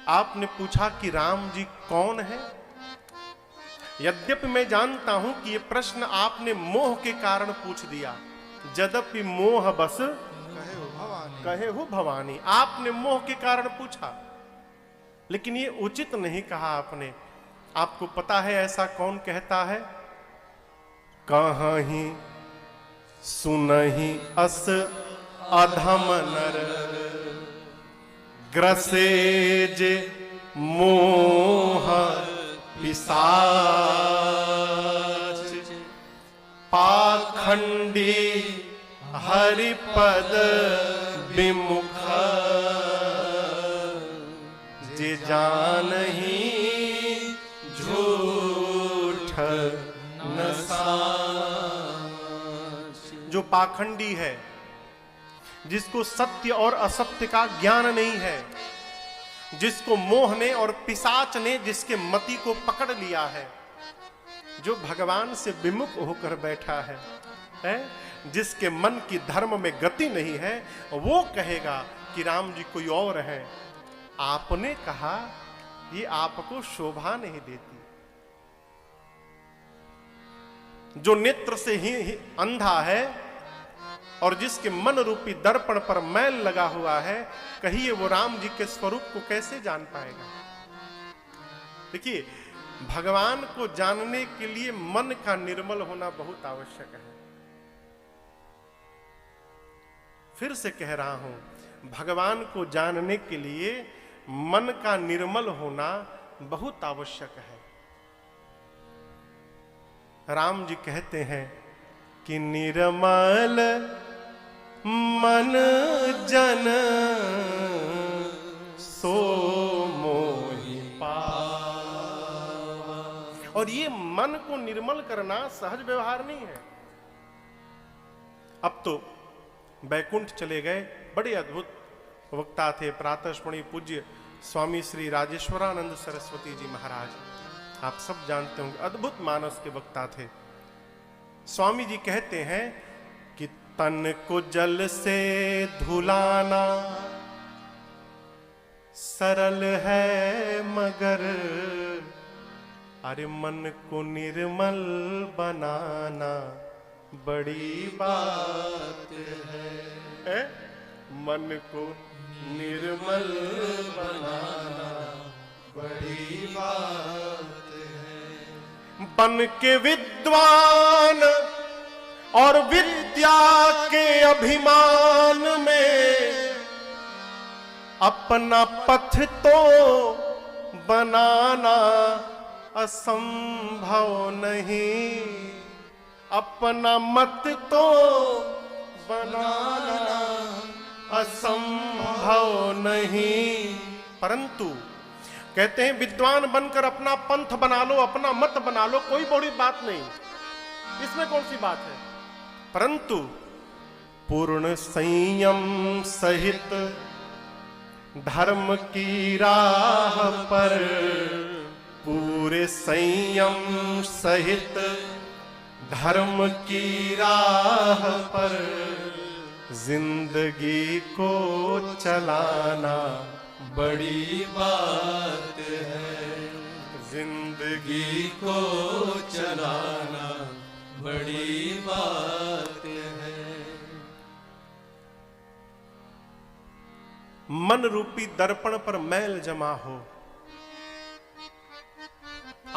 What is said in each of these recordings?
आपने पूछा कि राम जी कौन है? यद्यपि मैं जानता हूं कि यह प्रश्न आपने मोह के कारण पूछ दिया। यद्यपि मोह बस कहे हो भवानी, आपने मोह के कारण पूछा, लेकिन ये उचित नहीं कहा आपने। आपको पता है ऐसा कौन कहता है? कहाँ ही सुनहि अस अधम नर, ग्रसेज मोह पिशाच, पाखंडी हरिपद विमुख, जे जानहि झूठ न साच। जो पाखंडी है, जिसको सत्य और असत्य का ज्ञान नहीं है, जिसको मोह ने और पिशाच ने जिसके मति को पकड़ लिया है, जो भगवान से विमुख होकर बैठा है, जिसके मन की धर्म में गति नहीं है, वो कहेगा कि राम जी कोई और है। आपने कहा ये आपको शोभा नहीं देती। जो नेत्र से ही अंधा है और जिसके मन रूपी दर्पण पर मैल लगा हुआ है, कहिए वो राम जी के स्वरूप को कैसे जान पाएगा? देखिए, भगवान को जानने के लिए मन का निर्मल होना बहुत आवश्यक है। फिर से कह रहा हूं, भगवान को जानने के लिए मन का निर्मल होना बहुत आवश्यक है। राम जी कहते हैं कि निर्मल मन जन सो मोहि पावा। और ये मन को निर्मल करना सहज व्यवहार नहीं है। अब तो बैकुंठ चले गए बड़े अद्भुत वक्ता थे, प्रातःस्मरणीय पूज्य स्वामी श्री राजेश्वरानंद सरस्वती जी महाराज। आप सब जानते होंगे, अद्भुत मानस के वक्ता थे। स्वामी जी कहते हैं कि तन को जल से धुलाना सरल है मगर, अरे मन को निर्मल बनाना बड़ी बात है। मन को निर्मल बनाना बड़ी बात है। बन के विद्वान और विद्या के अभिमान में अपना पथ तो बनाना असंभव नहीं, अपना मत तो बनाना असंभव नहीं। परंतु कहते हैं विद्वान बनकर अपना पंथ बना लो, अपना मत बना लो, कोई बड़ी बात नहीं, इसमें कौन सी बात है। परंतु पूर्ण संयम सहित धर्म की राह पर, पूरे संयम सहित धर्म की राह पर जिंदगी को चलाना बड़ी बात है। जिंदगी को चलाना बड़ी बात है। मन रूपी दर्पण पर मैल जमा हो,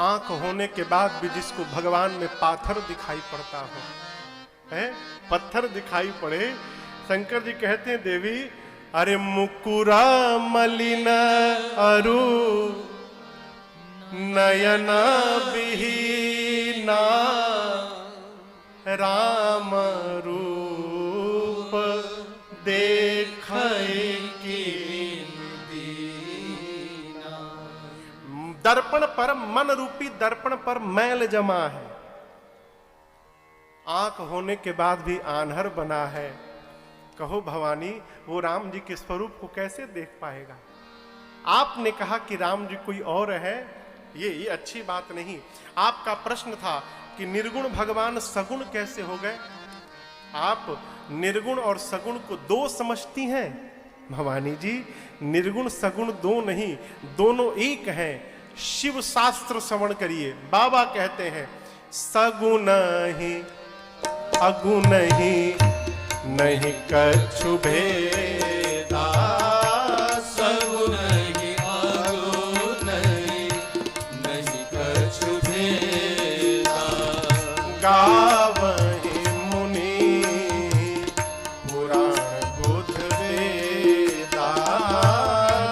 आंख होने के बाद भी जिसको भगवान में पाथर दिखाई पड़ता हो, है पत्थर दिखाई पड़े, शंकर जी कहते हैं देवी अरे मुकुरा मलिन अरु नयना बिहीना, राम रूप देखै कीन दीना। दर्पण पर, मन रूपी दर्पण पर मैल जमा है, आंख होने के बाद भी आन्हर बना है। कहो भवानी वो राम जी के स्वरूप को कैसे देख पाएगा? आपने कहा कि राम जी कोई और है, ये अच्छी बात नहीं। आपका प्रश्न था कि निर्गुण भगवान सगुण कैसे हो गए? आप निर्गुण और सगुण को दो समझती हैं, भवानी जी निर्गुण सगुण दो नहीं, दोनों एक हैं। शिव शास्त्र श्रवण करिए, बाबा कहते हैं सगुण ही अगुण ही नहीं कछु भेदा, सगुण ही अगुण ही नहीं कछु भेदा। गावहि मुनि पुराण बुध वेदा,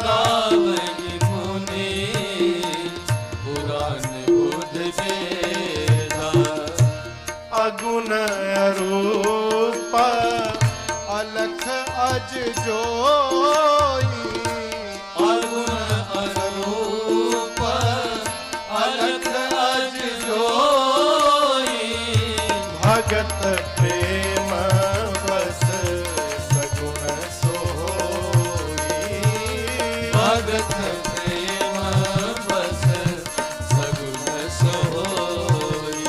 गावहि मुनि पुराण बुध वेदा। अगुण अरूप अलख अज जोई, अगुण अरूप अलख अज जोई। भगत प्रेम बस सगुण सोई, भगत प्रेम बस सगुण सोई।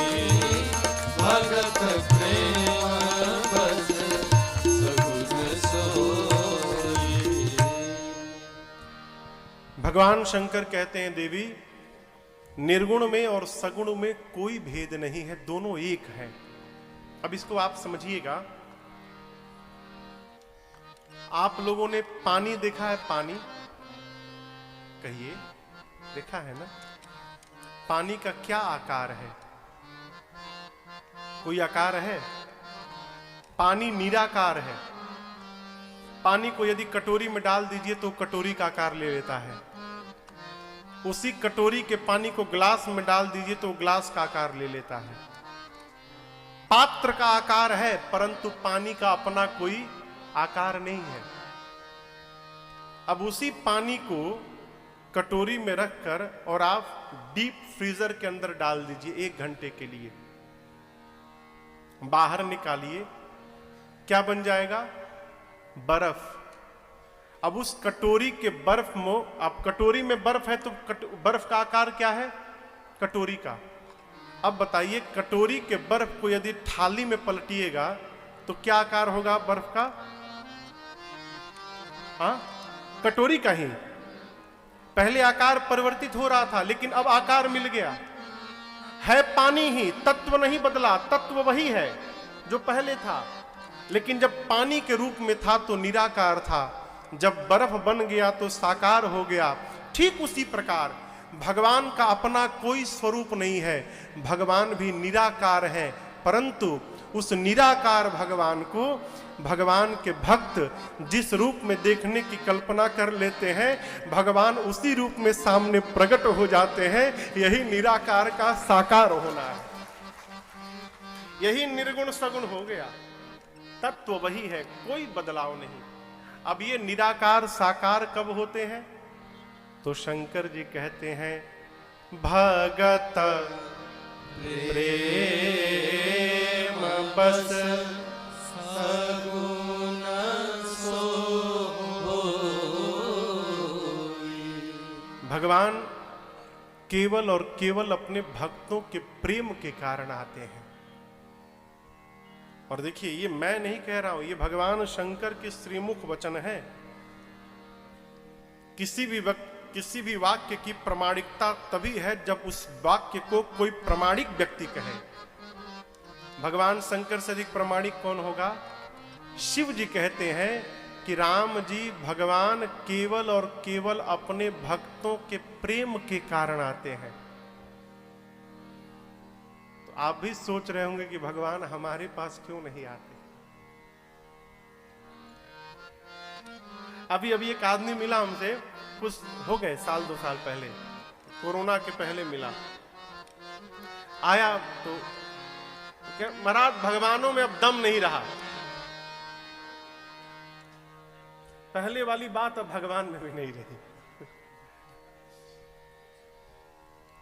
भगत प्रेम बस सगुण सोई। भगवान शंकर कहते हैं देवी निर्गुण में और सगुण में कोई भेद नहीं है, दोनों एक हैं। अब इसको आप समझिएगा। आप लोगों ने पानी देखा है? पानी कहिए, देखा है ना? पानी का क्या आकार है? कोई आकार है? पानी निराकार है। पानी को यदि कटोरी में डाल दीजिए तो कटोरी का आकार ले लेता है। उसी कटोरी के पानी को ग्लास में डाल दीजिए तो ग्लास का आकार ले लेता है। पात्र का आकार है, परंतु पानी का अपना कोई आकार नहीं है। अब उसी पानी को कटोरी में रखकर और आप डीप फ्रीजर के अंदर डाल दीजिए 1 घंटे के लिए, बाहर निकालिए, क्या बन जाएगा? बर्फ। अब उस कटोरी के बर्फ में, अब कटोरी में बर्फ है तो बर्फ का आकार क्या है? कटोरी का। अब बताइए कटोरी के बर्फ को यदि थाली में पलटिएगा तो क्या आकार होगा बर्फ का? हाँ, कटोरी का ही। पहले आकार परिवर्तित हो रहा था, लेकिन अब आकार मिल गया है। पानी ही, तत्व नहीं बदला, तत्व वही है जो पहले था। लेकिन जब पानी के रूप में था तो निराकार था, जब बर्फ बन गया तो साकार हो गया। ठीक उसी प्रकार भगवान का अपना कोई स्वरूप नहीं है, भगवान भी निराकार है। परंतु उस निराकार भगवान को भगवान के भक्त जिस रूप में देखने की कल्पना कर लेते हैं, भगवान उसी रूप में सामने प्रकट हो जाते हैं। यही निराकार का साकार होना है, यही निर्गुण सगुण हो गया। तत्व वही है, कोई बदलाव नहीं। अब ये निराकार साकार कब होते हैं? तो शंकर जी कहते हैं भगत प्रेम बस सगुण सोई। भगवान केवल और केवल अपने भक्तों के प्रेम के कारण आते हैं। और देखिए, ये मैं नहीं कह रहा हूं, ये भगवान शंकर के श्रीमुख वचन है। किसी भी वाक्य की प्रामाणिकता तभी है जब उस वाक्य को कोई प्रामाणिक व्यक्ति कहे। भगवान शंकर से अधिक प्रामाणिक कौन होगा? शिव जी कहते हैं कि राम जी भगवान केवल और केवल अपने भक्तों के प्रेम के कारण आते हैं। तो आप भी सोच रहे होंगे कि भगवान हमारे पास क्यों नहीं आते। अभी एक आदमी मिला हमसे, कुछ हो गए 1-2 साल पहले, कोरोना के पहले मिला। आया तो क्या महाराज भगवानों में अब दम नहीं रहा। पहले वाली बात अब भगवान में भी नहीं रही।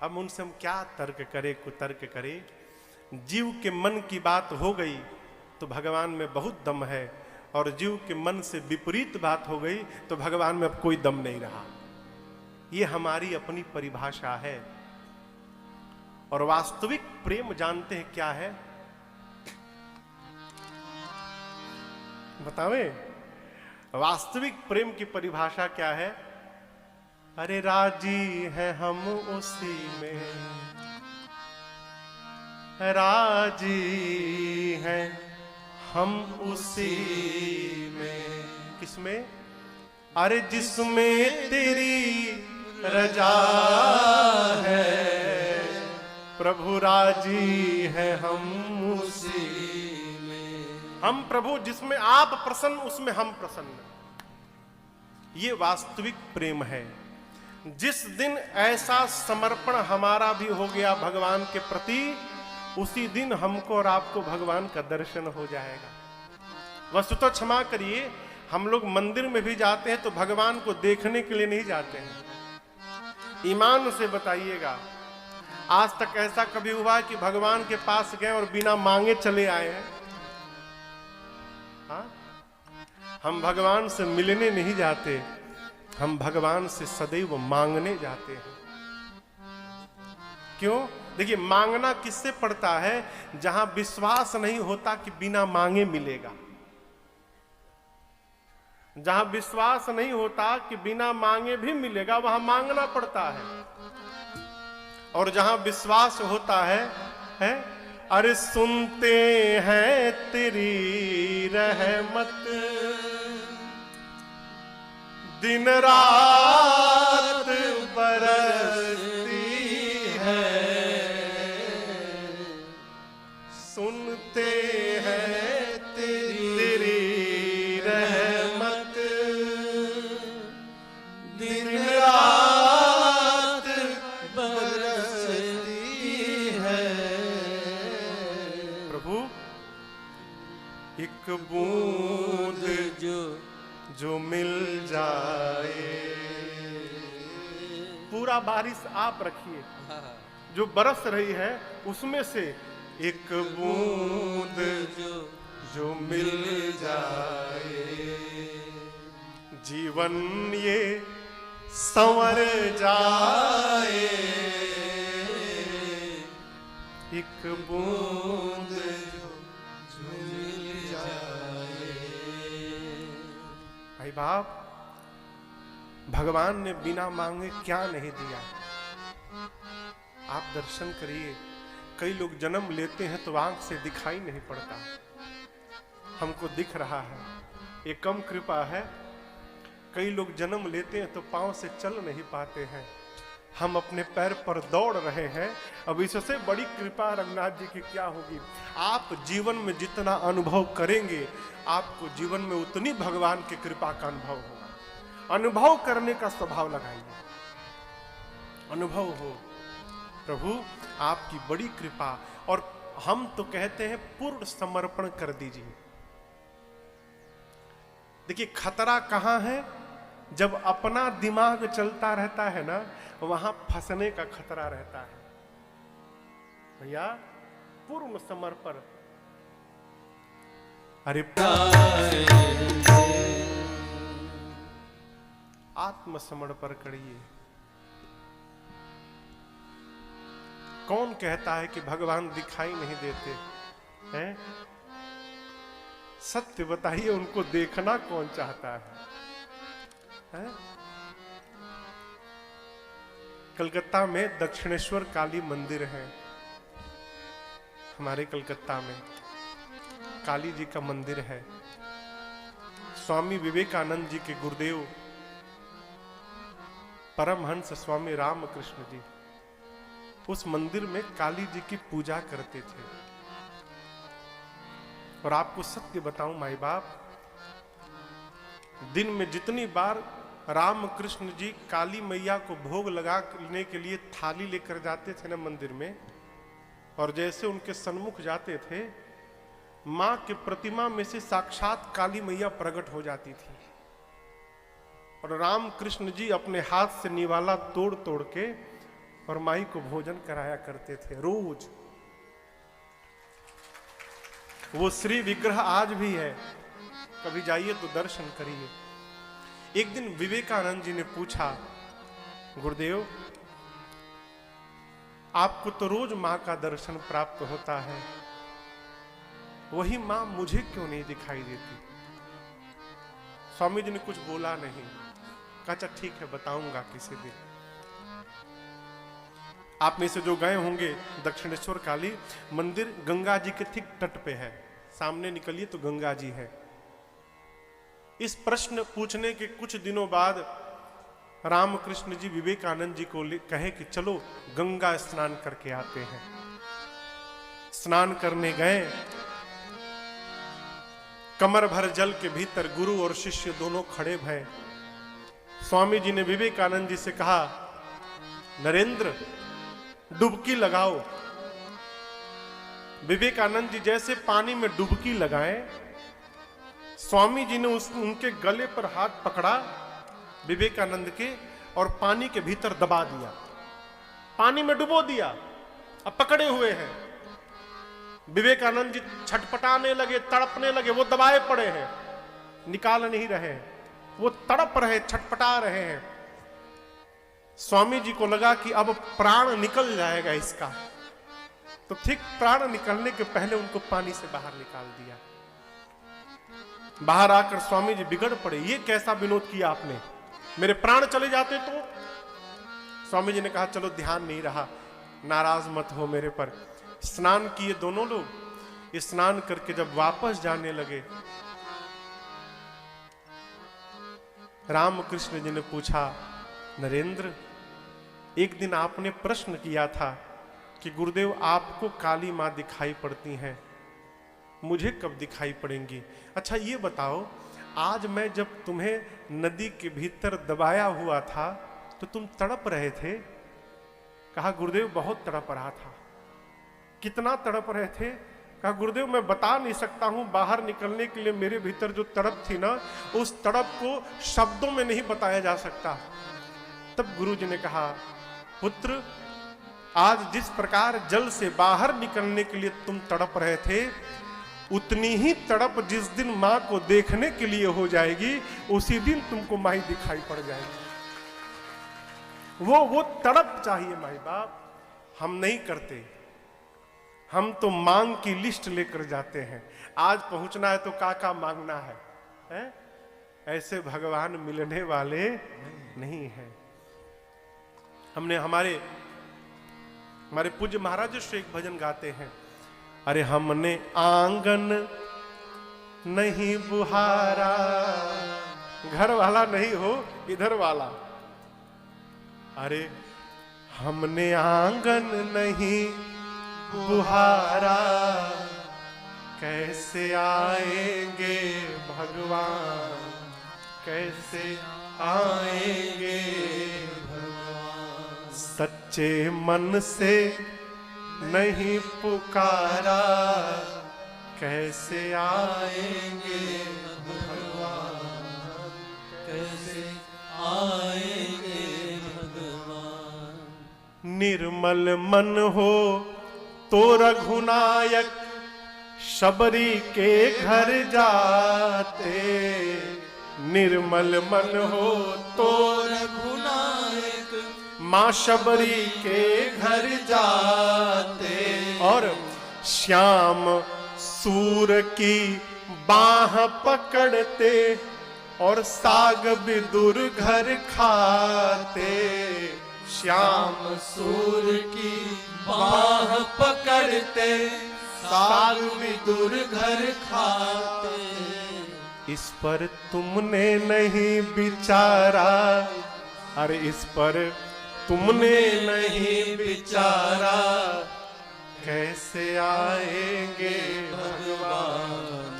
अब उनसे हम क्या तर्क करें, कुतर्क करें। जीव के मन की बात हो गई तो भगवान में बहुत दम है, और जीव के मन से विपरीत बात हो गई तो भगवान में अब कोई दम नहीं रहा। ये हमारी अपनी परिभाषा है। और वास्तविक प्रेम जानते हैं क्या है? बतावें? वास्तविक प्रेम की परिभाषा क्या है? अरे राजी है हम उसी में, राजी हैं हम उसी में। किसमें? अरे जिसमें तेरी रजा है, प्रभु राजी है हम उसी में। हम प्रभु जिसमें आप प्रसन्न, उसमें हम प्रसन्न। ये वास्तविक प्रेम है। जिस दिन ऐसा समर्पण हमारा भी हो गया भगवान के प्रति, उसी दिन हमको और आपको भगवान का दर्शन हो जाएगा। वस्तुतः क्षमा करिए, हम लोग मंदिर में भी जाते हैं तो भगवान को देखने के लिए नहीं जाते हैं। ईमान से बताइएगा, आज तक ऐसा कभी हुआ कि भगवान के पास गए और बिना मांगे चले आए हैं? हाँ? हम भगवान से मिलने नहीं जाते, हम भगवान से सदैव मांगने जाते हैं। क्यों? देखिए, मांगना किससे पड़ता है? जहां विश्वास नहीं होता कि बिना मांगे मिलेगा, जहां विश्वास नहीं होता कि बिना मांगे भी मिलेगा, वहां मांगना पड़ता है। और जहां विश्वास होता है अरे सुनते हैं तेरी रहमत, दिन रात बरसती है, सुनते हैं तेरी रहमत, दिन रात बरसती है। प्रभु एक बूंद जो मिल जाए, पूरा बारिश आप रखिए, जो बरस रही है उसमें से एक बूंद जो मिल जाए, जीवन ये संवर जाए, एक बूंद जो मिल जाए। भाई बाप, भगवान ने बिना मांगे क्या नहीं दिया। आप दर्शन करिए, कई लोग जन्म लेते हैं तो आंख से दिखाई नहीं पड़ता, हमको दिख रहा है, ये कम कृपा है। कई लोग जन्म लेते हैं तो पांव से चल नहीं पाते हैं, हम अपने पैर पर दौड़ रहे हैं। अब इससे बड़ी कृपा रघुनाथ जी की क्या होगी। आप जीवन में जितना अनुभव करेंगे, आपको जीवन में उतनी भगवान की कृपा का अनुभव होगा। अनुभव करने का स्वभाव लगाइए, अनुभव हो। प्रभु आपकी बड़ी कृपा, और हम तो कहते हैं पूर्ण समर्पण कर दीजिए। देखिए, खतरा कहां है? जब अपना दिमाग चलता रहता है ना, वहां फंसने का खतरा रहता है। भैया, पूर्ण समर्पण। अरे आत्मसमर्पण करिए। कौन कहता है कि भगवान दिखाई नहीं देते हैं? सत्य बताइए, उनको देखना कौन चाहता है? कलकत्ता में दक्षिणेश्वर काली मंदिर है। हमारे कलकत्ता में काली जी का मंदिर है। स्वामी विवेकानंद जी के गुरुदेव परमहंस स्वामी रामकृष्ण जी उस मंदिर में काली जी की पूजा करते थे। और आपको सत्य बताऊं माई बाप, दिन में जितनी बार रामकृष्ण जी काली मैया को भोग लगाने के लिए थाली लेकर जाते थे ना मंदिर में, और जैसे उनके सन्मुख जाते थे, मां के प्रतिमा में से साक्षात काली मैया प्रकट हो जाती थी। और रामकृष्ण जी अपने हाथ से निवाला तोड़ तोड़ के और माई को भोजन कराया करते थे रोज। वो श्री विग्रह आज भी है, कभी जाइए तो दर्शन करिए। एक दिन विवेकानंद जी ने पूछा, गुरुदेव आपको तो रोज मां का दर्शन प्राप्त होता है, वही मां मुझे क्यों नहीं दिखाई देती? स्वामी जी ने कुछ बोला नहीं। कहा अच्छा ठीक है, बताऊंगा किसी दिन। आप में से जो गए होंगे दक्षिणेश्वर काली मंदिर गंगा जी के ठीक तट पे है, सामने निकलिए तो गंगा जी है। इस प्रश्न पूछने के कुछ दिनों बाद रामकृष्ण जी विवेकानंद जी को कहे कि चलो गंगा स्नान करके आते हैं। स्नान करने गए, कमर भर जल के भीतर गुरु और शिष्य दोनों खड़े भये। स्वामी जी ने विवेकानंद जी से कहा, नरेंद्र डुबकी लगाओ। विवेकानंद जी जैसे पानी में डुबकी लगाए, स्वामी जी ने उनके गले पर हाथ पकड़ा विवेकानंद के और पानी के भीतर दबा दिया, पानी में डुबो दिया। अब पकड़े हुए हैं। विवेकानंद जी छटपटाने लगे, तड़पने लगे। वो दबाए पड़े हैं, निकाल नहीं रहे, वो तड़प रहे, छटपटा रहे हैं। स्वामी जी को लगा कि अब प्राण निकल जाएगा इसका, तो ठीक प्राण निकलने के पहले उनको पानी से बाहर निकाल दिया। बाहर आकर स्वामी जी बिगड़ पड़े, ये कैसा विनोद किया आपने, मेरे प्राण चले जाते तो। स्वामी जी ने कहा चलो ध्यान नहीं रहा, नाराज मत हो मेरे पर। स्नान किए दोनों लोग। स्नान करके जब वापस जाने लगे, रामकृष्ण जी ने पूछा, नरेंद्र एक दिन आपने प्रश्न किया था कि गुरुदेव आपको काली मां दिखाई पड़ती हैं, मुझे कब दिखाई पड़ेंगी। अच्छा ये बताओ, आज मैं जब तुम्हें नदी के भीतर दबाया हुआ था तो तुम तड़प रहे थे। कहा गुरुदेव बहुत तड़प रहा था। कितना तड़प रहे थे। कहा गुरुदेव मैं बता नहीं सकता हूं, बाहर निकलने के लिए मेरे भीतर जो तड़प थी ना, उस तड़प को शब्दों में नहीं बताया जा सकता। तब गुरु जी ने कहा, पुत्र आज जिस प्रकार जल से बाहर निकलने के लिए तुम तड़प रहे थे, उतनी ही तड़प जिस दिन मां को देखने के लिए हो जाएगी, उसी दिन तुमको माई दिखाई पड़ जाएगी। वो तड़प चाहिए माई बाप। हम नहीं करते, हम तो मांग की लिस्ट लेकर जाते हैं। आज पहुंचना है तो का मांगना है? ऐसे भगवान मिलने वाले नहीं हैं। हमने हमारे पूज्य महाराज से एक भजन गाते हैं, अरे हमने आंगन नहीं बुहारा, घर वाला नहीं हो, इधर वाला। अरे हमने आंगन नहीं बुहारा, कैसे आएंगे भगवान, कैसे आएंगे भगवान। सच्चे मन से नहीं पुकारा, कैसे आएंगे भगवान, कैसे आएंगे भगवान। निर्मल मन हो तो रघुनायक शबरी के घर जाते। निर्मल मन हो तो रघुनायक मां शबरी के घर जाते। और श्याम सूर की बाह पकड़ते और साग विदुर घर खाते। श्याम सूर की बाह पकड़ते, साग विदुर घर खाते। इस पर तुमने नहीं विचारा, अरे इस पर तुमने नहीं विचारा, कैसे आएंगे भगवान,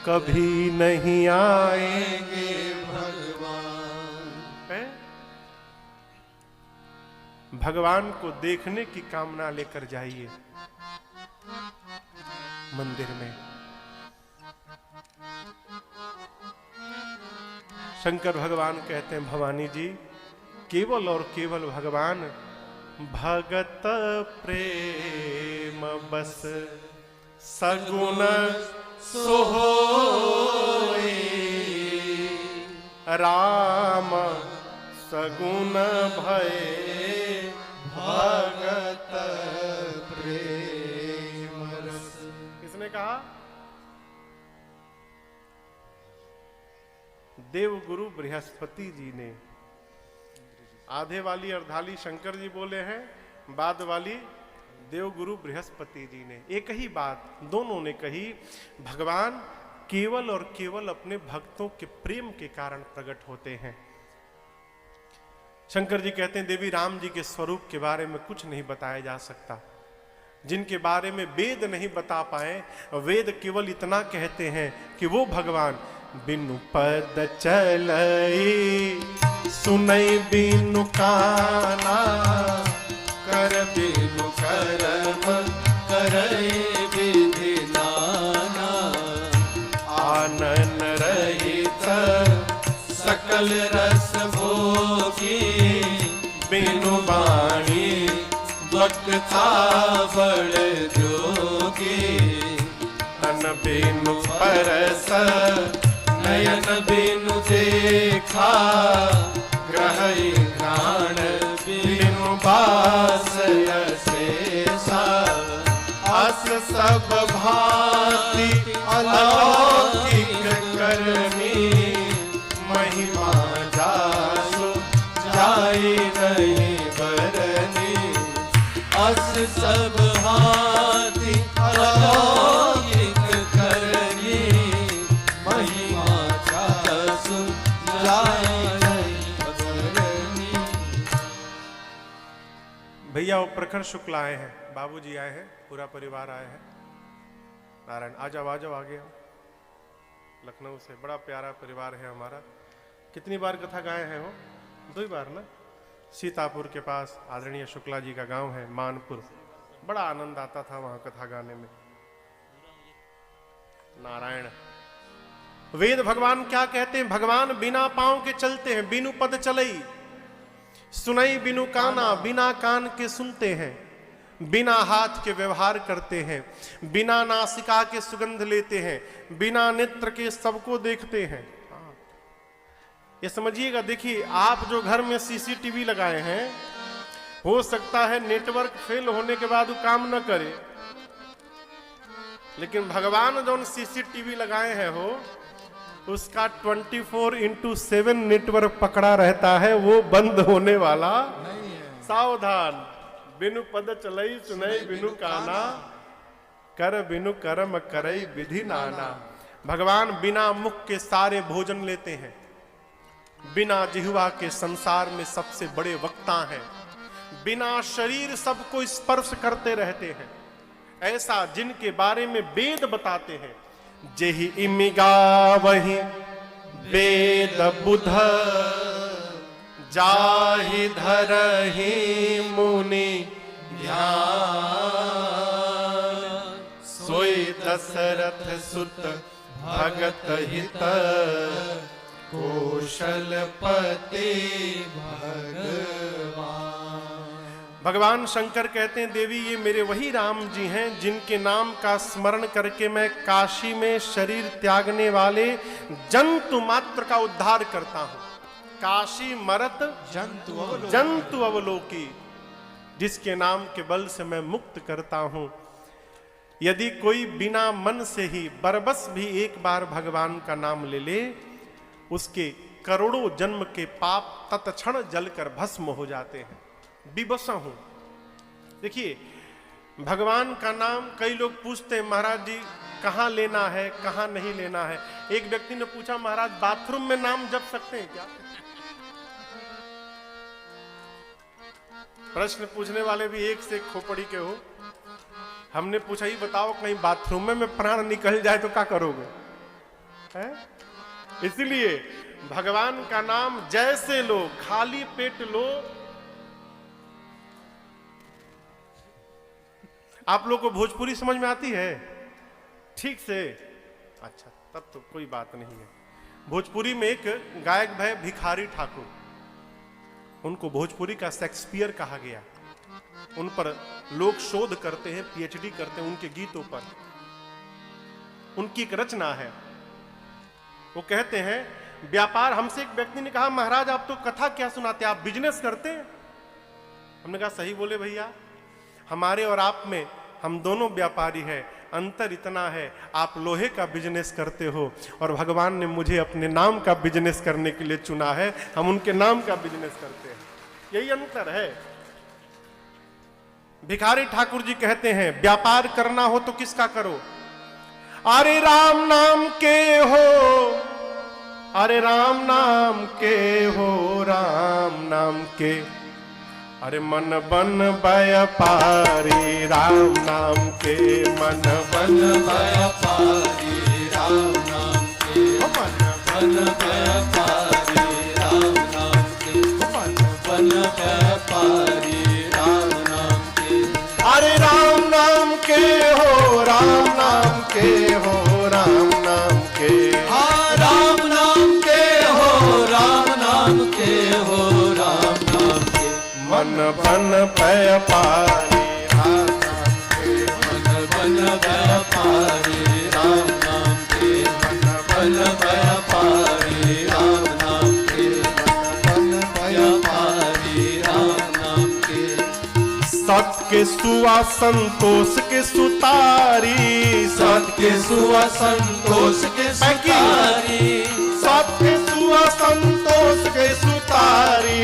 कभी नहीं आएंगे भगवान। भगवान को देखने की कामना लेकर जाइए मंदिर में। शंकर भगवान कहते हैं, भवानी जी केवल और केवल भगवान भगत प्रेम बस सगुण सोहोई। राम सगुण भये भगत प्रेम रस। किसने कहा? देवगुरु बृहस्पति जी ने। आधे वाली अर्धाली शंकर जी बोले हैं, बाद वाली देवगुरु बृहस्पति जी ने। एक ही बात दोनों ने कही, भगवान केवल और केवल अपने भक्तों के प्रेम के कारण प्रकट होते हैं। शंकर जी कहते हैं देवी राम जी के स्वरूप के बारे में कुछ नहीं बताया जा सकता, जिनके बारे में वेद नहीं बता पाए। वेद केवल इतना कहते हैं कि वो भगवान बिनु पद चलई सुनई बिनु काना, कर बिनु कर्म करई विधि नाना, आनन रहित सकल रस भोगी, बिनु वाणी वक्ता बड़ जोगी, तन बिनु परस नयन बिनु देखा, ग्रहई घ्राण बिनु बास अशेषा, अस सब भांति अलौकिक करनी, महिमा जासु जाई नहीं बरनी, अस सब हाथी अलौकिक करनी, महिमा जासु जाई नहीं बरनी। भैया वो प्रखर शुक्ल आए हैं, बाबूजी आए हैं, पूरा परिवार आए हैं। नारायण आ जाओ आगे आओ। लखनऊ से बड़ा प्यारा परिवार है हमारा। कितनी बार कथा गाए हैं हो? 2 बार ना। सीतापुर के पास आदरणीय शुक्ला जी का गांव है मानपुर, बड़ा आनंद आता था वहां कथा गाने में। नारायण। वेद भगवान क्या कहते हैं? भगवान बिना पांव के चलते हैं, बिनु पद चलई सुनई बिनु काना, बिना कान के सुनते हैं, बिना हाथ के व्यवहार करते हैं, बिना नासिका के सुगंध लेते हैं, बिना नेत्र के सबको देखते हैं। ये समझिएगा। देखिए आप जो घर में सीसीटीवी लगाए हैं, हो सकता है नेटवर्क फेल होने के बाद वो काम न करे, लेकिन भगवान जो सीसीटीवी लगाए हैं हो उसका 24/7 नेटवर्क पकड़ा रहता है, वो बंद होने वाला नहीं है। सावधान। बिनु पद चलई सुनई बिनु काना, कर बिनु कर्म करई विधि नाना। भगवान बिना मुख के सारे भोजन लेते हैं, बिना जिह्वा के संसार में सबसे बड़े वक्ता हैं, बिना शरीर सबको स्पर्श करते रहते हैं। ऐसा जिनके बारे में वेद बताते हैं, जेहि इमिगा वही वेद बुध, जाहि धरहि मुनि ध्यान, सोई दशरथ सुत भगत हित, कौशलपति भगवान। भगवान शंकर कहते हैं देवी ये मेरे वही राम जी हैं जिनके नाम का स्मरण करके मैं काशी में शरीर त्यागने वाले जंतु मात्र का उद्धार करता हूं। काशी मरत जंतु अवलोकी, जिसके नाम के बल से मैं मुक्त करता हूं। यदि कोई बिना मन से ही बरबस भी एक बार भगवान का नाम ले ले, उसके करोड़ों जन्म के पाप तत्क्षण जलकर भस्म हो जाते हैं। विवशा हूं। देखिए भगवान का नाम कई लोग पूछते हैं महाराज जी कहां लेना है कहां नहीं लेना है। एक व्यक्ति ने पूछा महाराज बाथरूम में नाम जप सकते हैं क्या? प्रश्न पूछने वाले भी एक से एक खोपड़ी के हो। हमने पूछा ही बताओ कहीं बाथरूम में प्राण निकल जाए तो क्या करोगे? है? इसलिए भगवान का नाम जैसे लो, खाली पेट लो। आप लोग को भोजपुरी समझ में आती है ठीक से? अच्छा, तब तो कोई बात नहीं है। भोजपुरी में एक गायक भाई भिखारी ठाकुर, उनको भोजपुरी का शेक्सपियर कहा गया। उन पर लोग शोध करते हैं, पीएचडी करते हैं उनके गीतों पर। उनकी एक रचना है, वो कहते हैं व्यापार। हमसे एक व्यक्ति ने कहा महाराज आप तो कथा क्या सुनाते, आप बिजनेस करते हैं? हमने कहा सही बोले भैया, हमारे और आप में हम दोनों व्यापारी हैं। अंतर इतना है, आप लोहे का बिजनेस करते हो और भगवान ने मुझे अपने नाम का बिजनेस करने के लिए चुना है, हम उनके नाम का बिजनेस करते हैं। यही अंतर है। भिखारी ठाकुर जी कहते हैं व्यापार करना हो तो किसका करो? अरे राम नाम के हो, अरे राम नाम के हो, राम नाम के। अरे मन बन व्यापारी राम नाम के, मन बन व्यापारी राम नाम के, मन बन व्यापारी राम नाम के, मन बन व्यापारी राम नाम के। अरे राम नाम के हो, राम नाम के हो, राम नाम के। हाँ राम नाम के हो, राम नाम के हो, राम नाम के। मन बन व्यापारी राम नाम के, मन बन व्यापारी राम नाम के, मन बन व्यापारी राम नाम के, मन व्यापारी राम नाम के। सत के सुआ संतोष के सुतारी, सत के सुआ संतोष के सुतारी, सत के सुआ संतोष के सुतारी,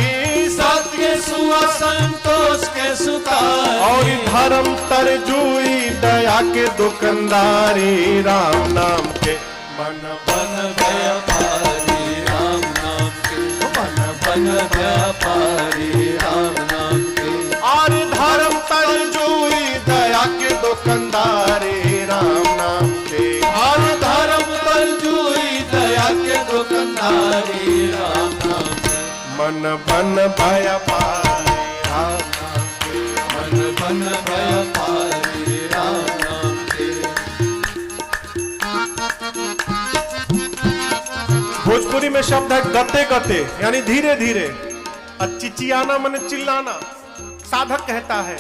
सत के सुआ संतोष के सुतारी। और धर्म तरजुई दया के दुकानदारी राम नाम के। मन बन व्यापारी राम नाम के, मन बन व्यापारी राम नाम के। और धर्म तरजुई दया के दुकानदारी राम नाम के। और धर्म तरजुई दया के दुकानदारी राम नाम के। मन बन व्यापारी राम नाम के, मन बन व्यापारी राम नाम के। भोजपुरी में शब्द है गते गते, यानी धीरे धीरे। और चिचियाना मन चिल्लाना। साधक कहता है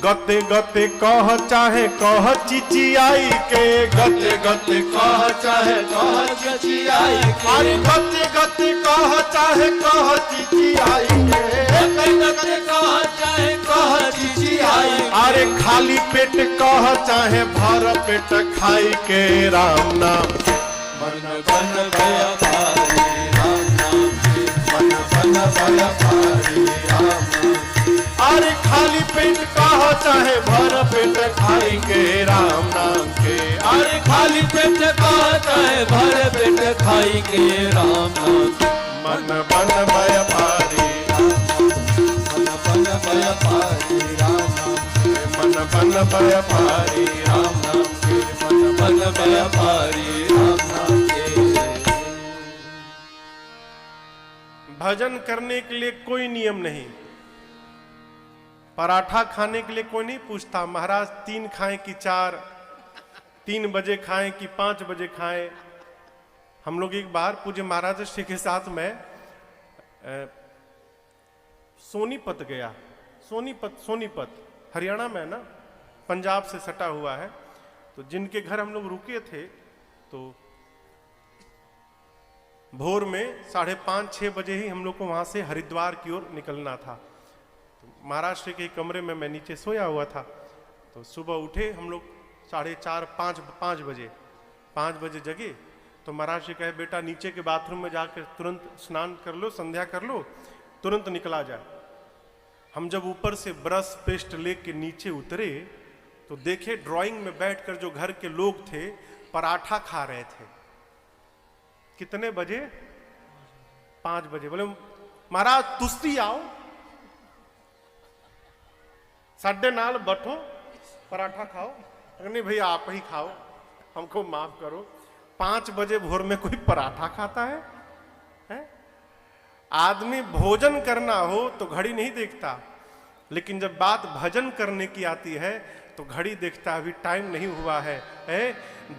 गते गते कह चाहे कह चिचियाई के, गते गते कह चाहे कह चिचियाई के। अरे गते गते कह चाहे कह चिचियाई के, गते गते कह चाहे कह चिचियाई के। अरे खाली पेट कह चाहे भर पेट खाई के राम नाम के। मन बन व्यापारी राम नाम के, मन बन व्यापारी राम नाम के। अरे खाली पेट कह चाहे भर पेट खाई के राम नाम के। अरे खाली पेट कह चाहे भर पेट खाई के राम नाम के। मन बन व्यापारी मन बन व्यापारी राम नाम के, मन बन व्यापारी राम नाम के, मन बन व्यापारी राम नाम के। भजन करने के लिए कोई नियम नहीं। पराठा खाने के लिए कोई नहीं पूछता महाराज 3 खाएं कि 4, 3 बजे खाएं कि 5 बजे खाएं। हम लोग एक बार पूज्य महाराज श्री के साथ में सोनीपत गया। सोनीपत हरियाणा में ना, पंजाब से सटा हुआ है। तो जिनके घर हम लोग रुके थे तो भोर में 5:30-6 बजे ही हम लोग को वहां से हरिद्वार की ओर निकलना था। महाराष्ट्र के कमरे में मैं नीचे सोया हुआ था। तो सुबह उठे हम लोग 4:30-5 बजे 5 बजे जगे। तो महाराज जी कहे बेटा नीचे के बाथरूम में जाकर तुरंत स्नान कर लो, संध्या कर लो, तुरंत निकला जाए। हम जब ऊपर से ब्रश पेस्ट लेके नीचे उतरे तो देखे ड्राइंग में बैठकर जो घर के लोग थे पराठा खा रहे थे। कितने बजे? 5 बजे। बोले महाराज तुस्ती आओ, साढ़े नाल बैठो, पराठा खाओ। नहीं भैया आप ही खाओ, हमको माफ करो। 5 बजे भोर में कोई पराठा खाता है? आदमी भोजन करना हो तो घड़ी नहीं देखता, लेकिन जब बात भजन करने की आती है तो घड़ी देखता अभी टाइम नहीं हुआ है।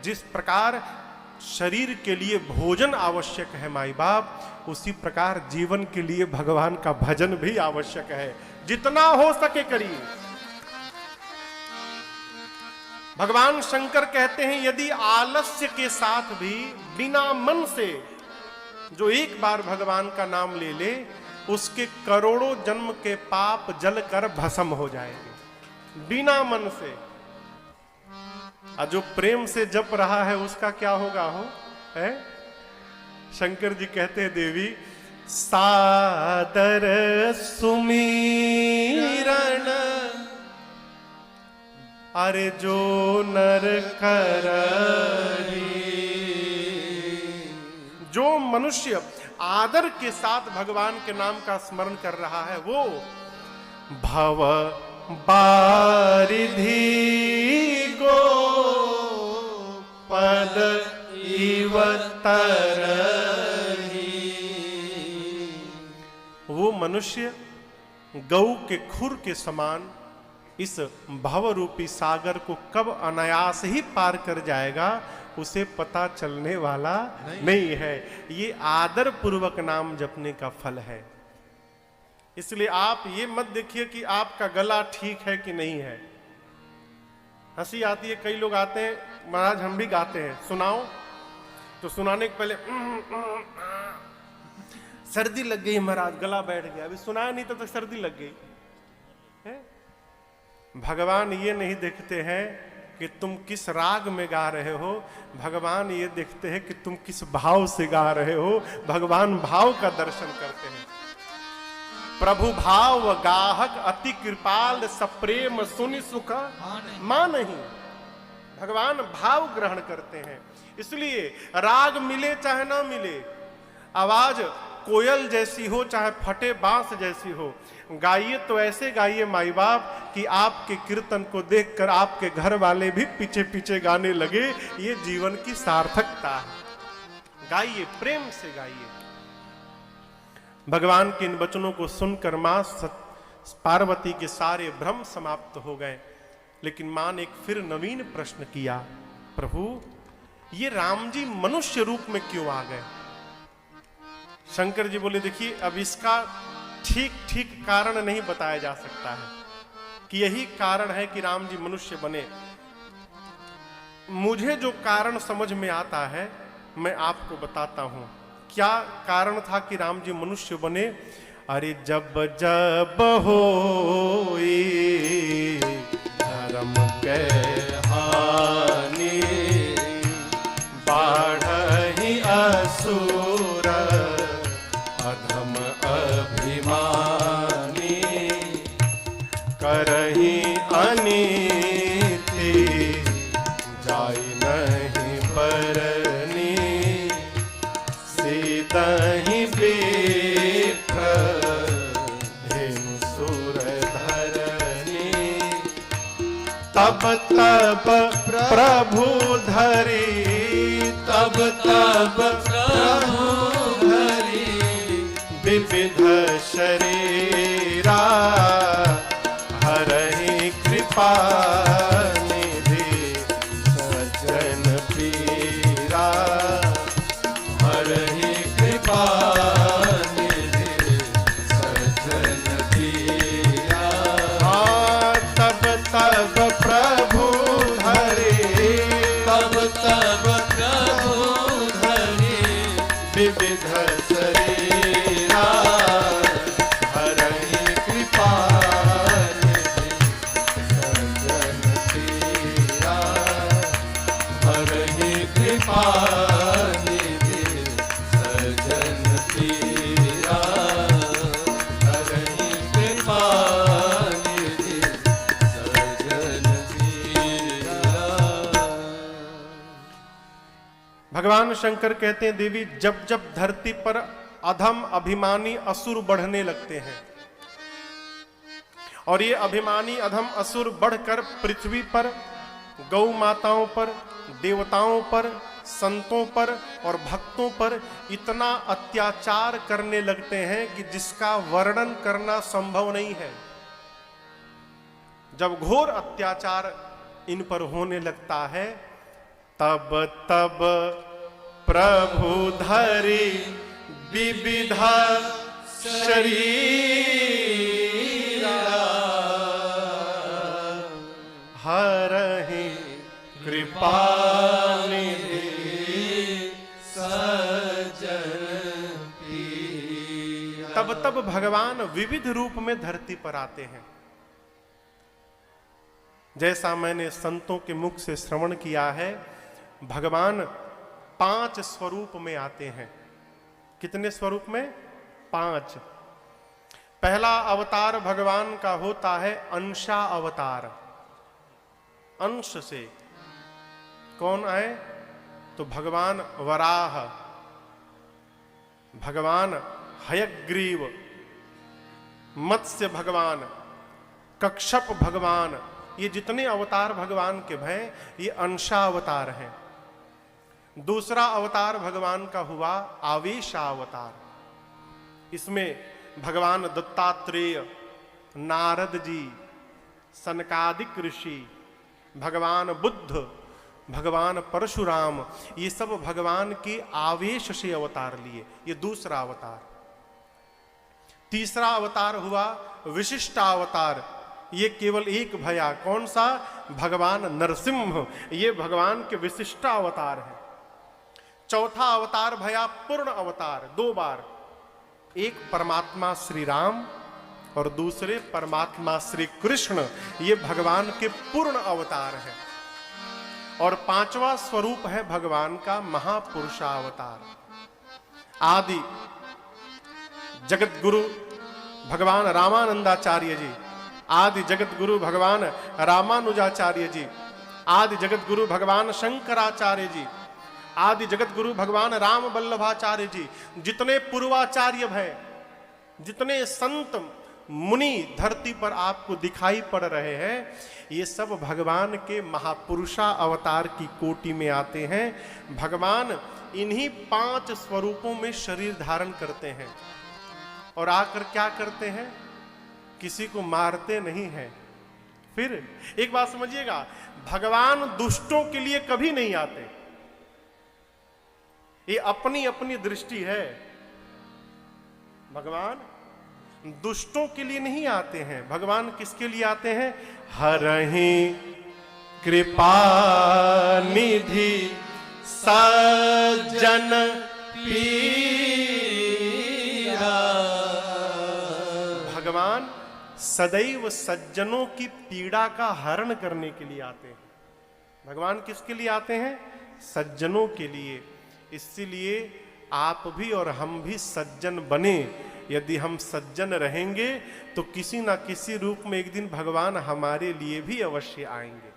जिस प्रकार शरीर के लिए भोजन आवश्यक है माई बाप, उसी प्रकार जीवन के लिए भगवान का भजन भी आवश्यक है। जितना हो सके करिए। भगवान शंकर कहते हैं यदि आलस्य के साथ भी बिना मन से जो एक बार भगवान का नाम ले ले, उसके करोड़ों जन्म के पाप जल कर भस्म हो जाएंगे। बिना मन से और जो प्रेम से जप रहा है उसका क्या होगा हो है? शंकर जी कहते हैं देवी सादर सुमीरण अरे जो नर करही। जो मनुष्य आदर के साथ भगवान के नाम का स्मरण कर रहा है वो भव बारिधि गो पद इव तरहि। वो मनुष्य गौ के खुर के समान इस भवरूपी सागर को कब अनायास ही पार कर जाएगा उसे पता चलने वाला नहीं है। ये आदर पूर्वक नाम जपने का फल है। इसलिए आप ये मत देखिए कि आपका गला ठीक है कि नहीं है। हंसी आती है, कई लोग आते हैं महाराज हम भी गाते हैं सुनाओ, तो सुनाने के पहले सर्दी लग गई महाराज गला बैठ गया, अभी सुनाया नहीं तब तक सर्दी लग गई है? भगवान ये नहीं देखते हैं कि तुम किस राग में गा रहे हो, भगवान ये देखते हैं कि तुम किस भाव से गा रहे हो। भगवान भाव का दर्शन करते हैं। प्रभु भाव गाहक अति कृपाल सप्रेम सुनि सुख मां नहीं। भगवान भाव ग्रहण करते हैं। इसलिए राग मिले चाहे ना मिले, आवाज कोयल जैसी हो चाहे फटे बांस जैसी हो, गाइए तो ऐसे गाइए माई बाप कि आपके कीर्तन को देखकर आपके घर वाले भी पीछे पीछे गाने लगे। ये जीवन की सार्थकता है। गाइए, प्रेम से गाइए। भगवान के इन वचनों को सुनकर मां पार्वती के सारे भ्रम समाप्त हो गए। लेकिन मां ने एक फिर नवीन प्रश्न किया, प्रभु ये राम जी मनुष्य रूप में क्यों आ गए? शंकर जी बोले देखिए अब इसका ठीक ठीक कारण नहीं बताया जा सकता है कि यही कारण है कि राम जी मनुष्य बने। मुझे जो कारण समझ में आता है मैं आपको बताता हूं। क्या कारण था कि राम जी मनुष्य बने? अरे जब जब होई धर्म के हानि बाढ़हि असुर अधम अभिमानी करहि अनीति जाय नहीं परनी सीतहि विप्र धेनु सुर धरनी। तब तब प्रभु धरी तब तब प्रभु धरी विविध शरीरा हरहि कृपा निधि सज्जन पीरा हरहि कृपा निधि सज्जन पीरा। तब तब प्रभु धरे तब तब प्रभु धरे विविध शरीरा हरहि कृपा निधि सज्जन पीरा हरहि कृपा निधि सज्जन पीरा हरहि कृपा निधि सज्जन पीरा। भगवान शंकर कहते हैं देवी जब जब धरती पर अधम अभिमानी असुर बढ़ने लगते हैं और ये अभिमानी अधम असुर बढ़कर पृथ्वी पर गौ माताओं पर देवताओं पर संतों पर और भक्तों पर इतना अत्याचार करने लगते हैं कि जिसका वर्णन करना संभव नहीं है। जब घोर अत्याचार इन पर होने लगता है तब तब प्रभु धरी विविधा शरीरा हरहि कृपा निधि सज्जन पीरा। तब तब भगवान विविध रूप में धरती पर आते हैं। जैसा मैंने संतों के मुख से श्रवण किया है, भगवान 5 स्वरूप में आते हैं। कितने स्वरूप में? 5। पहला अवतार भगवान का होता है अंशा अवतार। अंश से कौन आए? तो भगवान वराह, भगवान हयग्रीव, मत्स्य भगवान, कक्षप भगवान, ये जितने अवतार भगवान के हैं ये अंशा अवतार हैं। दूसरा अवतार भगवान का हुआ आवेशावतार। इसमें भगवान दत्तात्रेय, नारद जी, सनकादिक ऋषि, भगवान बुद्ध, भगवान परशुराम, ये सब भगवान के आवेश से अवतार लिए। ये दूसरा अवतार। तीसरा अवतार हुआ विशिष्टावतार। ये केवल एक भया, कौन सा? भगवान नरसिंह। ये भगवान के विशिष्टावतार है। चौथा अवतार भया पूर्ण अवतार, 2 बार। एक परमात्मा श्री राम और दूसरे परमात्मा श्री कृष्ण। ये भगवान के पूर्ण अवतार हैं। और 5वां स्वरूप है भगवान का महापुरुषावतार। आदि जगत गुरु भगवान रामानंदाचार्य जी, आदि जगत गुरु भगवान रामानुजाचार्य जी, आदि जगत गुरु भगवान शंकराचार्य जी, आदि जगत गुरु भगवान राम वल्लभाचार्य जी, जितने पूर्वाचार्य हैं, जितने संत मुनि धरती पर आपको दिखाई पड़ रहे हैं, ये सब भगवान के महापुरुषा अवतार की कोटि में आते हैं। भगवान इन्हीं 5 स्वरूपों में शरीर धारण करते हैं और आकर क्या करते हैं? किसी को मारते नहीं हैं। फिर एक बात समझिएगा, भगवान दुष्टों के लिए कभी नहीं आते। ये अपनी अपनी दृष्टि है। भगवान दुष्टों के लिए नहीं आते हैं। भगवान किसके लिए आते हैं? हरहि कृपा निधि सज्जन पीरा। भगवान सदैव सज्जनों की पीड़ा का हरण करने के लिए आते हैं। भगवान किसके लिए आते हैं? सज्जनों के लिए। इसीलिए आप भी और हम भी सज्जन बने। यदि हम सज्जन रहेंगे तो किसी ना किसी रूप में एक दिन भगवान हमारे लिए भी अवश्य आएंगे।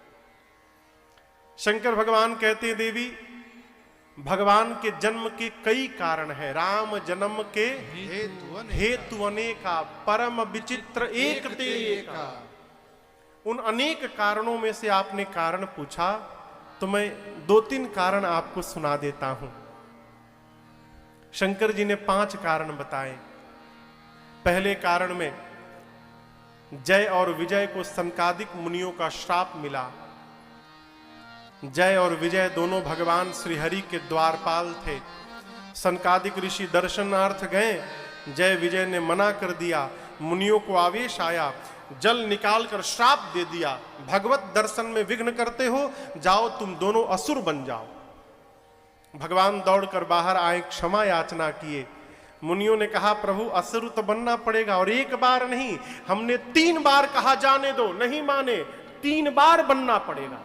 शंकर भगवान कहते हैं, देवी भगवान के जन्म के कई कारण हैं। राम जन्म के हेतु अनेका, परम विचित्र एक ते एका। उन अनेक कारणों में से आपने कारण पूछा तो मैं 2-3 कारण आपको सुना देता हूं। शंकर जी ने 5 कारण बताए। पहले कारण में जय और विजय को सनकादिक मुनियों का श्राप मिला। जय और विजय दोनों भगवान श्रीहरि के द्वारपाल थे। सनकादिक ऋषि दर्शनार्थ गए, जय विजय ने मना कर दिया। मुनियों को आवेश आया, जल निकालकर श्राप दे दिया, भगवत दर्शन में विघ्न करते हो, जाओ तुम दोनों असुर बन जाओ। भगवान दौड़कर बाहर आए, क्षमा याचना किए। मुनियों ने कहा, प्रभु असुर तो बनना पड़ेगा, और एक बार नहीं, हमने 3 बार कहा जाने दो, नहीं माने, 3 बार बनना पड़ेगा।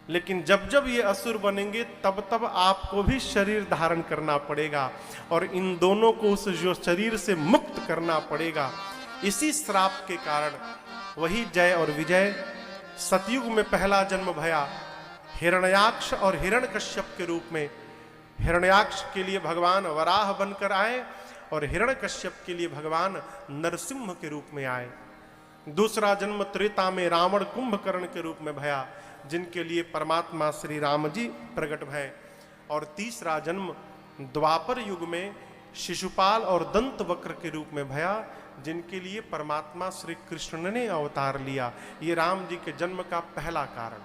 लेकिन जब जब ये असुर बनेंगे तब तब आपको भी शरीर धारण करना पड़ेगा और इन दोनों को उस जो शरीर से मुक्त करना पड़ेगा। इसी श्राप के कारण वही जय और विजय सतयुग में पहला जन्म भया हिरण्याक्ष और हिरण्यकश्यप के रूप में। हिरण्याक्ष के लिए भगवान वराह बनकर आए और हिरण्यकश्यप के लिए भगवान नरसिंह के रूप में आए। दूसरा जन्म त्रेता में रावण कुंभकर्ण के रूप में भया, जिनके लिए परमात्मा श्री राम जी प्रकट भय। और तीसरा जन्म द्वापर युग में शिशुपाल और दंतवक्र के रूप में भया, जिनके लिए परमात्मा श्री कृष्ण ने अवतार लिया। ये राम जी के जन्म का पहला कारण।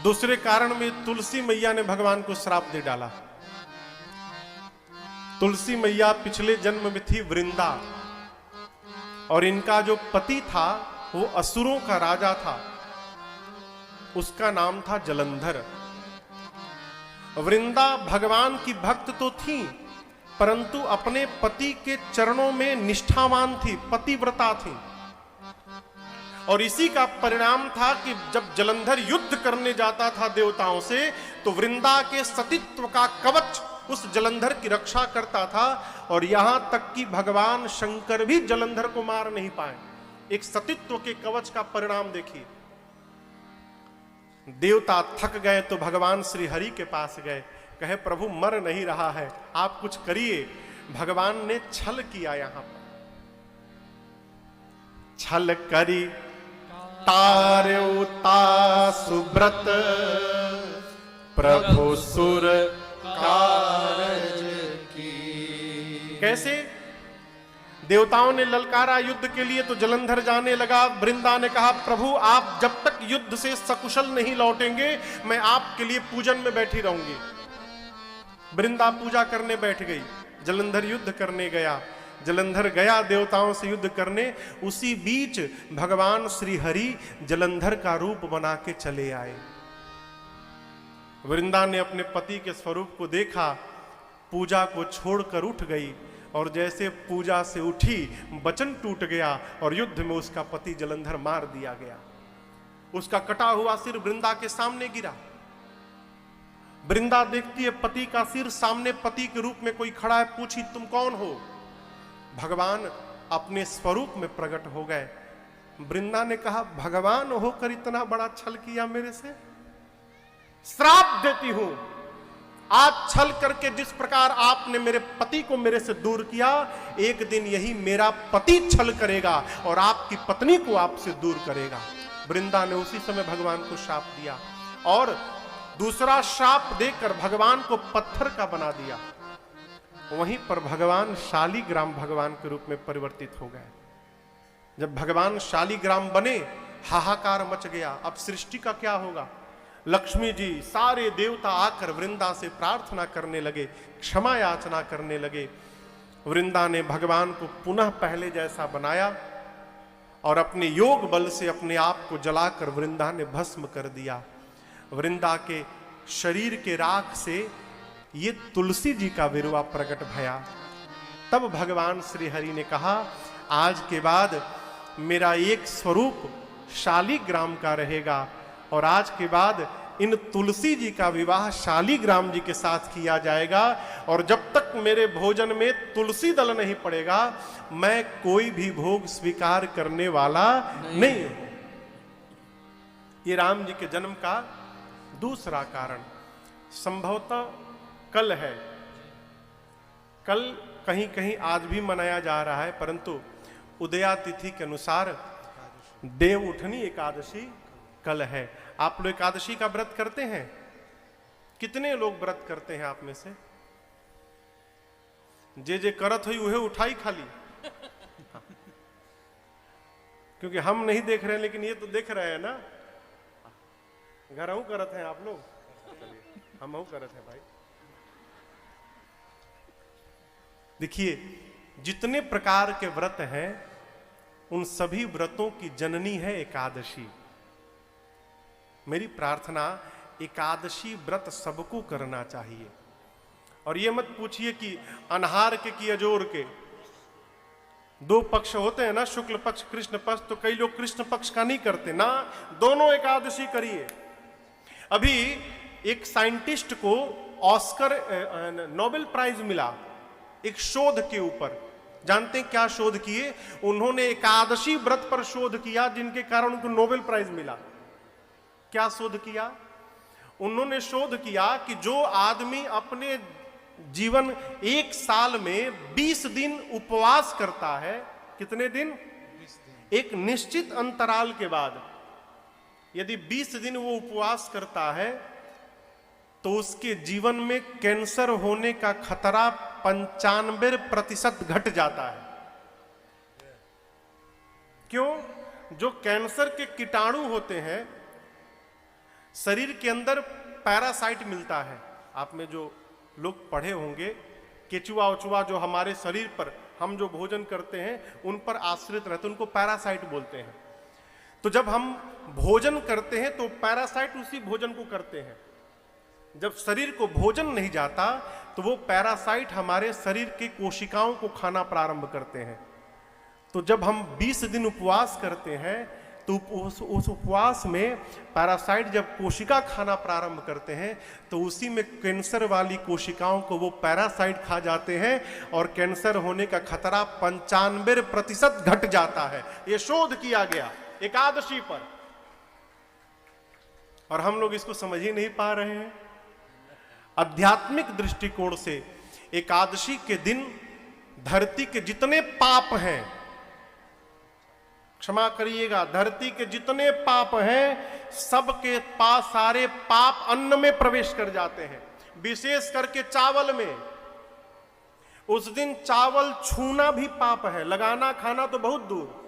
दूसरे कारण में तुलसी मैया ने भगवान को श्राप दे डाला। तुलसी मैया पिछले जन्म में थी वृंदा और इनका जो पति था वो असुरों का राजा था, उसका नाम था जलंधर। वृंदा भगवान की भक्त तो थी परंतु अपने पति के चरणों में निष्ठावान थी, पतिव्रता थी। और इसी का परिणाम था कि जब जलंधर युद्ध करने जाता था देवताओं से, तो वृंदा के सतीत्व का कवच उस जलंधर की रक्षा करता था। और यहां तक कि भगवान शंकर भी जलंधर को मार नहीं पाए। एक सतीत्व के कवच का परिणाम देखिए। देवता थक गए तो भगवान श्री हरि के पास गए, कहे प्रभु मर नहीं रहा है, आप कुछ करिए। भगवान ने छल किया, यहां पर छल करी तार्युता सुब्रत प्रभु सुर कारज की। कैसे? देवताओं ने ललकारा युद्ध के लिए तो जलंधर जाने लगा। वृंदा ने कहा प्रभु आप जब तक युद्ध से सकुशल नहीं लौटेंगे मैं आपके लिए पूजन में बैठी रहूंगी। वृंदा पूजा करने बैठ गई, जलंधर युद्ध करने गया। जलंधर गया देवताओं से युद्ध करने, उसी बीच भगवान श्री हरि जलंधर का रूप बना के चले आए। वृंदा ने अपने पति के स्वरूप को देखा, पूजा को छोड़कर उठ गई, और जैसे पूजा से उठी वचन टूट गया और युद्ध में उसका पति जलंधर मार दिया गया। उसका कटा हुआ सिर वृंदा के सामने गिरा। वृंदा देखती है पति का सिर सामने, पति के रूप में कोई खड़ा है। पूछी तुम कौन हो? भगवान अपने स्वरूप में प्रकट हो गए। वृंदा ने कहा भगवान होकर इतना बड़ा छल किया मेरे से, श्राप देती हूं। आज छल करके जिस प्रकार आपने मेरे पति को मेरे से दूर किया, एक दिन यही मेरा पति छल करेगा और आपकी पत्नी को आपसे दूर करेगा। वृंदा ने उसी समय भगवान को श्राप दिया और दूसरा श्राप देकर भगवान को पत्थर का बना दिया। वहीं पर भगवान शालिग्राम भगवान के रूप में परिवर्तित हो गए। जब भगवान शालिग्राम बने, हाहाकार मच गया। अब सृष्टि का क्या होगा? लक्ष्मी जी, सारे देवता आकर वृंदा से प्रार्थना करने लगे, क्षमा याचना करने लगे। वृंदा ने भगवान को पुनः पहले जैसा बनाया और अपने योग बल से अपने आप को जलाकर वृंदा ने भस्म कर दिया। वृंदा के शरीर के राख से ये तुलसी जी का विरवा प्रकट भया। तब भगवान श्री हरि ने कहा आज के बाद मेरा एक स्वरूप शालिग्राम का रहेगा और आज के बाद इन तुलसी जी का विवाह शालिग्राम जी के साथ किया जाएगा। और जब तक मेरे भोजन में तुलसी दल नहीं पड़ेगा मैं कोई भी भोग स्वीकार करने वाला नहीं हूं। ये राम जी के जन्म का दूसरा कारण संभवतः कल है। कल कहीं कहीं आज भी मनाया जा रहा है, परंतु उदया तिथि के अनुसार देव उठनी एकादशी कल है। आप लोग एकादशी का व्रत करते हैं? कितने लोग व्रत करते हैं आप में से? जे करत हुई उहे उठाई खाली, क्योंकि हम नहीं देख रहे हैं लेकिन ये तो देख रहे हैं ना। घर करत हैं आप लोग, हम करत हैं भाई। देखिए जितने प्रकार के व्रत हैं उन सभी व्रतों की जननी है एकादशी। मेरी प्रार्थना एकादशी व्रत सबको करना चाहिए। और ये मत पूछिए कि अनहार के कि अजोर के। दो पक्ष होते हैं ना, शुक्ल पक्ष कृष्ण पक्ष, तो कई लोग कृष्ण पक्ष का नहीं करते ना, दोनों एकादशी करिए। अभी एक साइंटिस्ट को ऑस्कर नोबेल प्राइज मिला एक शोध के ऊपर। जानते हैं क्या शोध किए? उन्होंने एकादशी व्रत पर शोध किया जिनके कारण उनको नोबेल प्राइज मिला। क्या शोध किया? उन्होंने शोध किया कि जो आदमी अपने जीवन एक साल में 20 दिन उपवास करता है, कितने दिन? 20 दिन। एक निश्चित अंतराल के बाद यदि 20 दिन वो उपवास करता है तो उसके जीवन में कैंसर होने का खतरा 95% घट जाता है। क्यों? जो कैंसर के कीटाणु होते हैं शरीर के अंदर पैरासाइट मिलता है। आप में जो लोग पढ़े होंगे, केचुआ उचुआ जो हमारे शरीर पर हम जो भोजन करते हैं उन पर आश्रित रहते हैं, उनको पैरासाइट बोलते हैं। तो जब हम भोजन करते हैं तो पैरासाइट उसी भोजन को करते हैं। जब शरीर को भोजन नहीं जाता तो वो पैरासाइट हमारे शरीर के कोशिकाओं को खाना प्रारंभ करते हैं। तो जब हम 20 दिन उपवास करते हैं तो उस उपवास में पैरासाइट जब कोशिका खाना प्रारंभ करते हैं तो उसी में कैंसर वाली कोशिकाओं को वो पैरासाइट खा जाते हैं और कैंसर होने का खतरा 95% घट जाता है। ये शोध किया गया एकादशी पर, और हम लोग इसको समझ ही नहीं पा रहे हैं। आध्यात्मिक दृष्टिकोण से एकादशी के दिन धरती के जितने पाप हैं, क्षमा करिएगा, धरती के जितने पाप हैं सबके पास सारे पाप अन्न में प्रवेश कर जाते हैं, विशेष करके चावल में। उस दिन चावल छूना भी पाप है, लगाना खाना तो बहुत दूर।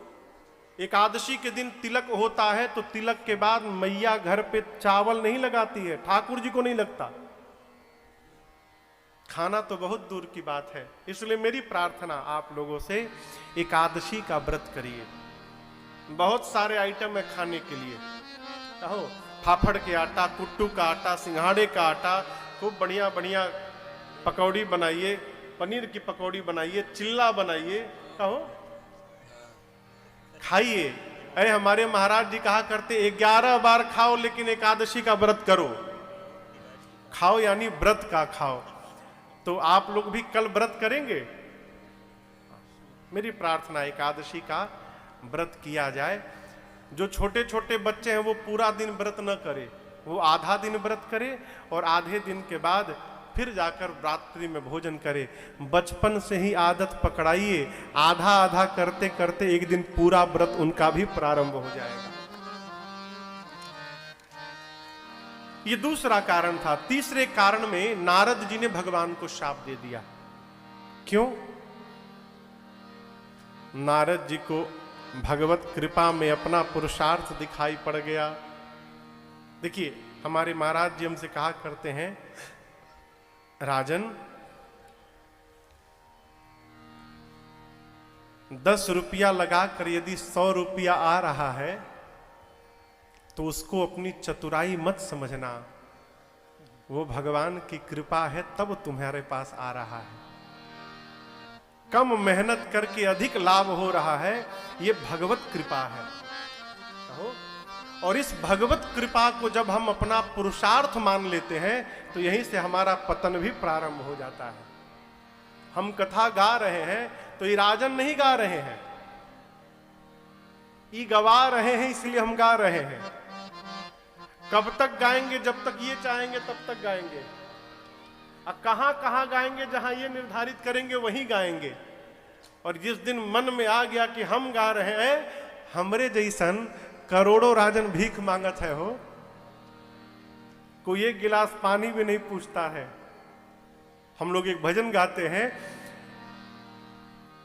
एकादशी के दिन तिलक होता है तो तिलक के बाद मैया घर पे चावल नहीं लगाती है, ठाकुर जी को नहीं लगता, खाना तो बहुत दूर की बात है। इसलिए मेरी प्रार्थना आप लोगों से, एकादशी का व्रत करिए। बहुत सारे आइटम है खाने के लिए, कहो फाफड़ के आटा, कुट्टू का आटा, सिंघाड़े का आटा, खूब बढ़िया बढ़िया पकौड़ी बनाइए, पनीर की पकौड़ी बनाइए, चिल्ला बनाइए, कहो खाइए। अरे हमारे महाराज जी कहा करते 11 बार खाओ लेकिन एकादशी का व्रत करो। खाओ यानी व्रत का खाओ। तो आप लोग भी कल व्रत करेंगे? मेरी प्रार्थना एकादशी का व्रत किया जाए। जो छोटे छोटे बच्चे हैं वो पूरा दिन व्रत न करे, वो आधा दिन व्रत करे और आधे दिन के बाद फिर जाकर रात्रि में भोजन करे। बचपन से ही आदत पकड़ाइए, आधा आधा करते करते एक दिन पूरा व्रत उनका भी प्रारंभ हो जाएगा। ये दूसरा कारण था। तीसरे कारण में नारद जी ने भगवान को शाप दे दिया। क्यों? नारद जी को भगवत कृपा में अपना पुरुषार्थ दिखाई पड़ गया। देखिए हमारे महाराज जी हमसे कहा करते हैं, राजन 10 रुपया लगाकर यदि 100 रुपया आ रहा है तो उसको अपनी चतुराई मत समझना, वो भगवान की कृपा है तब तुम्हारे पास आ रहा है। कम मेहनत करके अधिक लाभ हो रहा है, ये भगवत कृपा है। कहो। और इस भगवत कृपा को जब हम अपना पुरुषार्थ मान लेते हैं तो यहीं से हमारा पतन भी प्रारंभ हो जाता है। हम कथा गा रहे हैं तो ये राजन नहीं गा रहे हैं, ये गवा रहे हैं इसलिए हम गा रहे हैं। कब तक गाएंगे? जब तक ये चाहेंगे तब तक गाएंगे। अब कहां कहां गाएंगे? जहां ये निर्धारित करेंगे वहीं गाएंगे। और जिस दिन मन में आ गया कि हम गा रहे हैं, हमरे जैसन करोड़ों राजन भीख मांगत है हो, कोई एक गिलास पानी भी नहीं पूछता है। हम लोग एक भजन गाते हैं,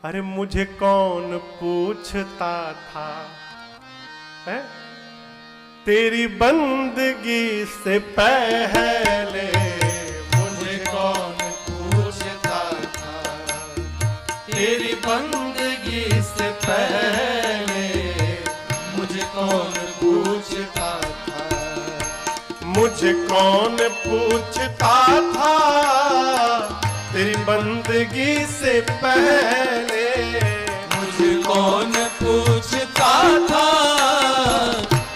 अरे मुझे कौन पूछता था है? तेरी बंदगी से पहले मुझे कौन पूछता था, तेरी बंदगी से पहले मुझे कौन पूछता था। मुझे कौन पूछता था तेरी बंदगी से पहले, मुझे कौन पूछता था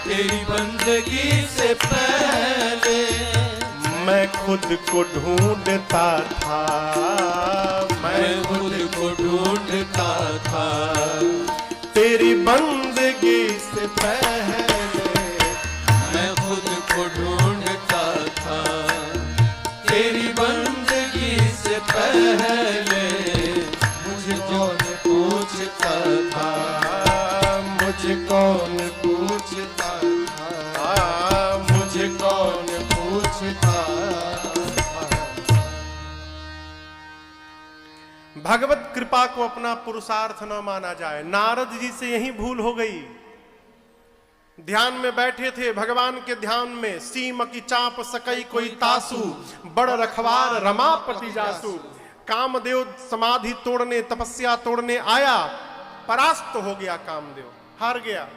तेरी बंदगी से पहले। मैं खुद को ढूंढता था, मैं खुद को ढूंढता था तेरी बंदगी से पहले। मैं खुद को ढूंढता था तेरी बंदगी से पहले। मुझे कौन पूछता था, मुझे कौन पूछता था, मुझे कौन पूछता था। भगवत कृपा को अपना पुरुषार्थ न माना जाए। नारद जी से यही भूल हो गई। ध्यान में बैठे थे, भगवान के ध्यान में, सीम की चाप सकई कोई तासु, बड़ रखवार रमापति जासु। कामदेव समाधि तोड़ने, तपस्या तोड़ने आया, परास्त हो गया कामदेव, हार गया।